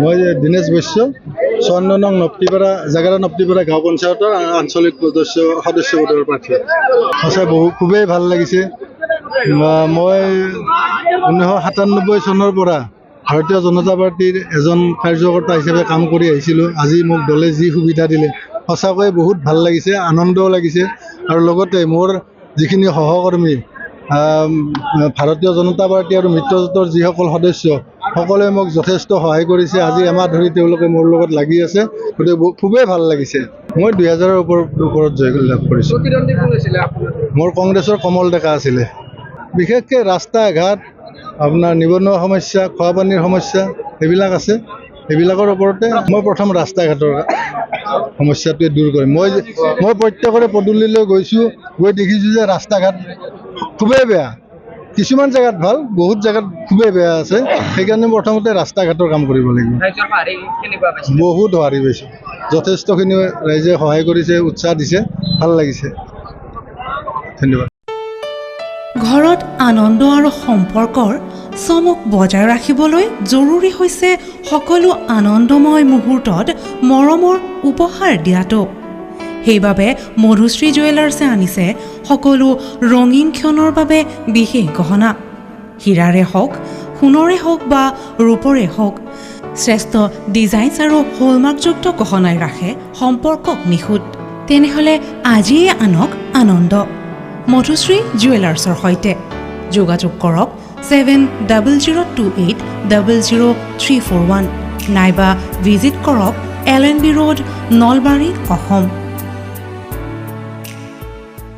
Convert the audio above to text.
মই দিনেশ বৈশ্য ৫৪ নং নপ্তিপাৰা জাগাৰা নপ্তিপাৰা গাঁও পঞ্চায়তৰ আঞ্চলিক সদস্য পদৰ প্ৰাৰ্থী। সঁচাই খুবেই ভাল লাগিছে। মই 19৯৭ চনৰ পৰা ভাৰতীয় জনতা পাৰ্টিৰ এজন কাৰ্যকৰ্তা হিচাপে কাম কৰি আহিছিলোঁ। আজি মোক দলে যি সুবিধা দিলে সঁচাকৈ বহুত ভাল লাগিছে, আনন্দও লাগিছে। আৰু লগতে মোৰ যিখিনি সহকৰ্মী ভাৰতীয় জনতা পাৰ্টি আৰু মিত্ৰজোঁটৰ যিসকল সদস্য সকলোৱে মোক যথেষ্ট সহায় কৰিছে। আজি এমাহ ধৰি তেওঁলোকে মোৰ লগত লাগি আছে, গতিকে খুবেই ভাল লাগিছে। মই ২০০০ৰ ওপৰত জয় লাভ কৰিছোঁ। মোৰ কংগ্ৰেছৰ কমল ডেকা আছিলে। বিশেষকৈ ৰাস্তা ঘাট, আপোনাৰ নিবনুৱা সমস্যা, খোৱা পানীৰ সমস্যা এইবিলাক আছে। এইবিলাকৰ ওপৰতে মই প্ৰথম ৰাস্তা ঘাটৰ সমস্যাটোৱে দূৰ কৰিম। মই প্ৰত্যেকৰে পদূলিলৈ গৈছোঁ, গৈ দেখিছোঁ যে ৰাস্তা ঘাট খুবেই বেয়া। কিছুমান জেগাত ভাল, বহুত জেগাত খুবেই বেয়া আছে। সেইকাৰণে প্ৰথমতে ৰাস্তা ঘাটৰ কাম কৰিব লাগিব। বহুত সঁহাৰি পাইছোঁ, যথেষ্টখিনি ৰাইজে সহায় কৰিছে, উৎসাহ দিছে, ভাল লাগিছে। ধন্যবাদ। ঘৰত আনন্দ আৰু সম্পৰ্কৰ চমক বজাই ৰাখিবলৈ জৰুৰী হৈছে সকলো আনন্দময় মুহূৰ্তত মৰমৰ উপহাৰ দিয়াটো। সেইবাবে মধুশ্ৰী জুৱেলাৰ্ছে আনিছে সকলো ৰঙীন ক্ষণৰ বাবে বিশেষ গহনা। হীৰাৰে হওক, সোণৰে হওক বা ৰূপৰে হওক, শ্ৰেষ্ঠ ডিজাইনছ আৰু হলমাৰ্কযুক্ত গহনাই ৰাখে সম্পৰ্কক নিখুঁত। তেনেহ'লে আজিয়ে আনক আনন্দ মধুশ্ৰী জুৱেলাৰ্ছৰ সৈতে। যোগাযোগ কৰক 7002800341 নাইবা ভিজিট কৰক LNB ৰোড, নলবাৰী, অসম।